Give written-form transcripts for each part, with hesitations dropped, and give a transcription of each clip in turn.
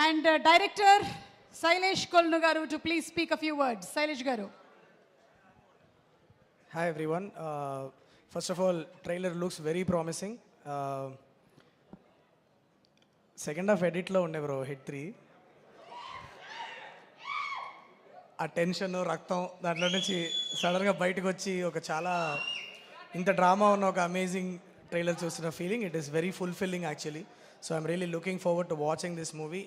And Director Sailesh Kolnu garu to please speak a few words. Sailesh garu. Hi everyone. First of all, trailer looks very promising. Second half edit lo unde bro hit 3. ఆ tension రక్తం దాంట్లో నుంచి సడన్గా బయటకు వచ్చి ఒక చాలా ఇంత డ్రామా ఉన్న ఒక అమేజింగ్ ట్రైలర్ చూసిన feeling it is very fulfilling actually. So I'm really looking forward to watching this movie.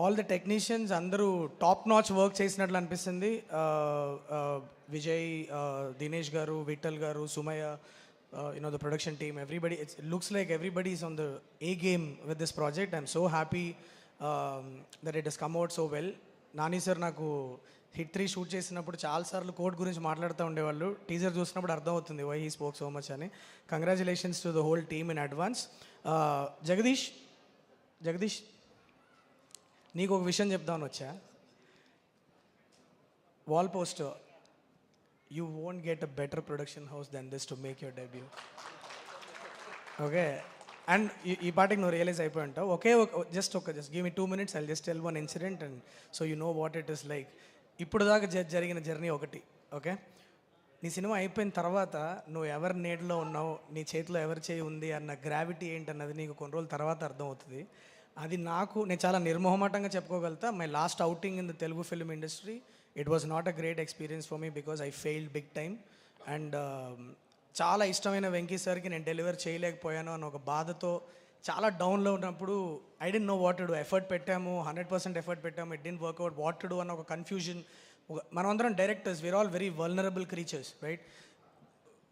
All the technicians అందరూ టాప్ నాచ్ వర్క్ చేసినట్లు అనిపిస్తుంది. విజయ్, దినేష్ గారు, విఠల్ గారు, Sumayya, the production team, everybody, it looks like everybody is on the A game with this project. I'm so happy that it has come out so well. Nani sir నాకు hit 3 shoot చేసినప్పుడు చాలాసార్లు code గురించి మాట్లాడుతూ ఉండేవాళ్ళు. Teaser చూసినప్పుడు అర్థమవుతుంది why he spoke so much అని. Congratulations to the whole team in advance. Jagadish నీకు ఒక విషయం చెప్దామని వచ్చా. Wall poster, you won't get a better production house than this to make your debut. Okay, and ఈ పాటికి నువ్వు రియలైజ్ అయిపోయి ఉంటావు. Just give me 2 minutes, I'll just tell one incident and so you know what it is like. ఇప్పుడు దాకా జరిగిన journey ఒకటి. Okay, నీ సినిమా అయిపోయిన తర్వాత నువ్వు ఎవరి నీడలో ఉన్నావు, నీ చేతిలో ఎవరి చేయి ఉంది అన్న గ్రావిటీ ఏంటన్నది నీకు కొన్ని రోజుల తర్వాత అర్థమవుతుంది. అది నేను చాలా నిర్మోహమాటంగా చెప్పుకోగలుగుతా. My last outing in the Telugu film industry, it was not a great experience for me because I failed big time. And చాలా ఇష్టమైన వెంకీ సార్కి నేను డెలివర్ చేయలేకపోయాను అన్న ఒక బాధతో చాలా డౌన్లో ఉన్నప్పుడు I don't know what to do. Effort పెట్టాము, 100% ఎఫర్ట్ పెట్టాము, it didn't work out. What to do అన్న ఒక కన్ఫ్యూజన్. మనమందరం directors, we are all very vulnerable creatures, right?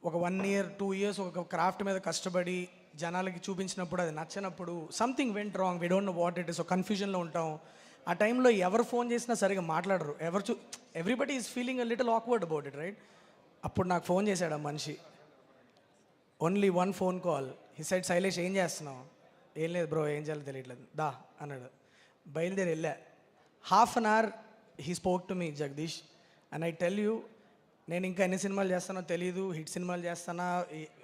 ఒక 1 year 2 years ఒక క్రాఫ్ట్ మీద కష్టపడి జనాలకి చూపించినప్పుడు అది నచ్చినప్పుడు something went wrong, we don't know what it is. ఒక కన్ఫ్యూజన్లో ఉంటాం. ఆ టైంలో ఎవరు ఫోన్ చేసినా సరిగా మాట్లాడరు. Everybody is feeling a little awkward about it, right? అప్పుడు నాకు ఫోన్ చేశాడు ఆ మనిషి. Only 1 phone call. హి సైడ్, శైలేష్ ఏం చేస్తున్నావు? ఏం లేదు బ్రో, ఏం చేయాలో తెలియట్లేదు, దా అన్నాడు. బయలుదేరి వెళ్ళా. 1/2 hour he spoke to me, Jagadish, and I tell you, నేను ఇంకా ఎన్ని సినిమాలు చేస్తానో తెలియదు, హిట్ సినిమాలు చేస్తానా,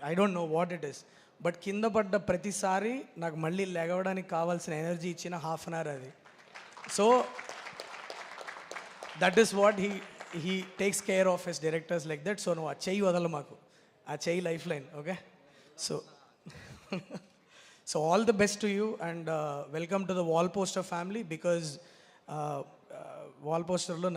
I don't know what it is. But కింద పడ్డ ప్రతిసారి నాకు మళ్ళీ లెగవడానికి కావాల్సిన ఎనర్జీ ఇచ్చిన 1/2 hour అది. So that is what he takes care of his directors like that. So నువ్వు ఆ చెయ్యి వదలు, మాకు ఆ చెయ్యి life line. Okay, so all the best to you and welcome to the wall poster family. Because wall పోస్టర్లో